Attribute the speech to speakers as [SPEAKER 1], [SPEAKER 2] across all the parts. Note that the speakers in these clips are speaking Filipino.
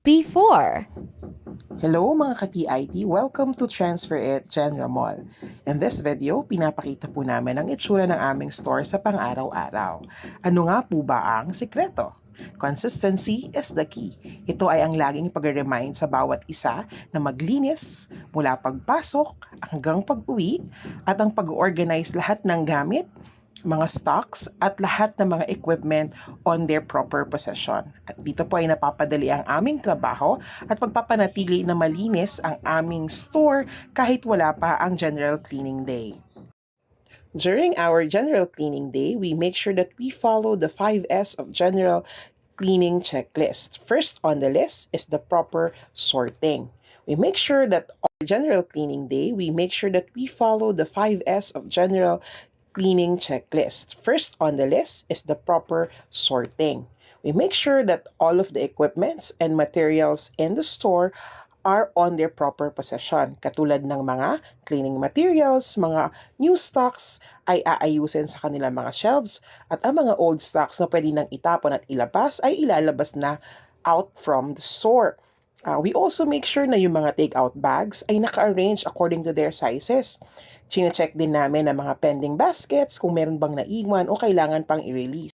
[SPEAKER 1] Before.
[SPEAKER 2] Hello mga ka-TIT! Welcome to Transfer It General Mall. In this video, pinapakita po namin ang itsura ng aming store sa pang-araw-araw. Ano nga po ba ang sikreto? Consistency is the key. Ito ay ang laging pag-remind sa bawat isa na maglinis mula pagpasok hanggang pag-uwi at ang pag-organize lahat ng gamit, mga stocks at lahat ng mga equipment on their proper possession. At dito po ay napapadali ang aming trabaho at pagpapanatili na malinis ang aming store kahit wala pa ang general cleaning day. During our general cleaning day, we make sure that we follow the 5S of general cleaning checklist. First on the list is the proper sorting. We make sure that on general cleaning day, we make sure that we follow the 5S of general cleaning checklist. First on the list is the proper sorting. We make sure that all of the equipments and materials in the store are on their proper possession. Katulad ng mga cleaning materials, mga new stocks ay aayusin sa kanilang mga shelves at ang mga old stocks na pwede nang itapon at ilabas ay ilalabas na out from the store. We also make sure na yung mga take-out bags ay naka-arrange according to their sizes. Chine-check din namin ang mga pending baskets kung meron bang naiwan o kailangan pang i-release.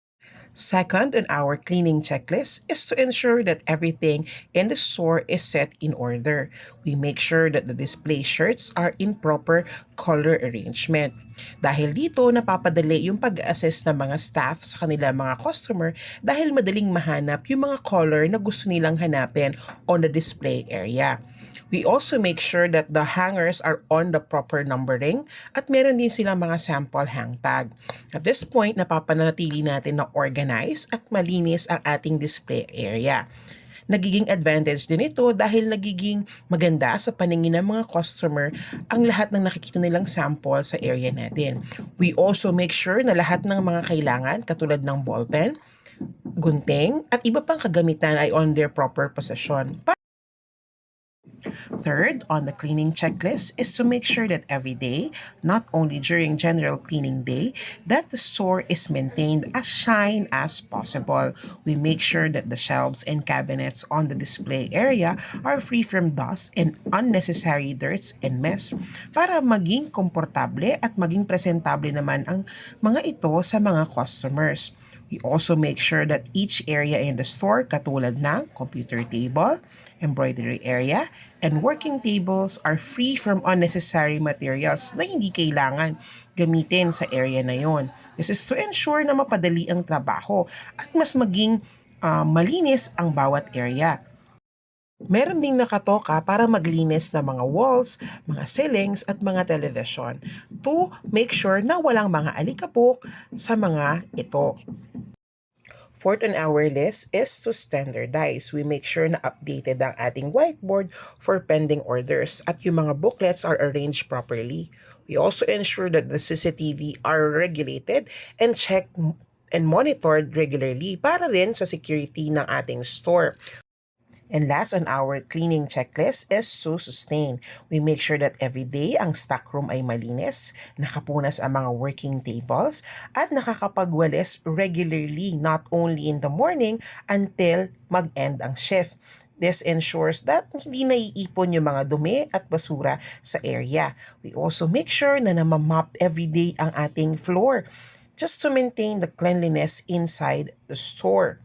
[SPEAKER 2] Second on our cleaning checklist is to ensure that everything in the store is set in order. We make sure that the display shirts are in proper color arrangement. Dahil dito, napapadali yung pag-assess ng mga staff sa kanilang mga customer dahil madaling mahanap yung mga color na gusto nilang hanapin on the display area. We also make sure that the hangers are on the proper numbering at meron din silang mga sample hang tag. At this point, napapanatili natin na organize at malinis ang ating display area. Nagiging advantage din ito dahil nagiging maganda sa paningin ng mga customer ang lahat ng nakikita nilang sample sa area natin. We also make sure na lahat ng mga kailangan katulad ng ballpen, gunting at iba pang kagamitan ay on their proper possession. Third, on the cleaning checklist is to make sure that every day, not only during general cleaning day, that the store is maintained as shine as possible. We make sure that the shelves and cabinets on the display area are free from dust and unnecessary dirts and mess para maging komportable at maging presentable naman ang mga ito sa mga customers. We also make sure that each area in the store, katulad ng computer table, embroidery area, and working tables are free from unnecessary materials na hindi kailangan gamitin sa area na yon. This is to ensure na mapadali ang trabaho at mas maging malinis ang bawat area. Meron ding nakatoka para maglinis ng mga walls, mga ceilings at mga television to make sure na walang mga alikabok sa mga ito. Fourth on our list is to standardize. We make sure na updated ang ating whiteboard for pending orders at yung mga booklets are arranged properly. We also ensure that the CCTV are regulated and checked and monitored regularly para rin sa security ng ating store. And last on our cleaning checklist is to sustain. We make sure that every day ang stockroom ay malinis, nakapunas ang mga working tables, at nakakapagwalis regularly not only in the morning until mag-end ang shift. This ensures that hindi naiipon yung mga dumi at basura sa area. We also make sure na namamap every day ang ating floor just to maintain the cleanliness inside the store.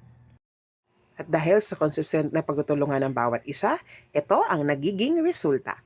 [SPEAKER 2] At dahil sa consistent na pagtutulungan ng bawat isa, ito ang nagiging resulta.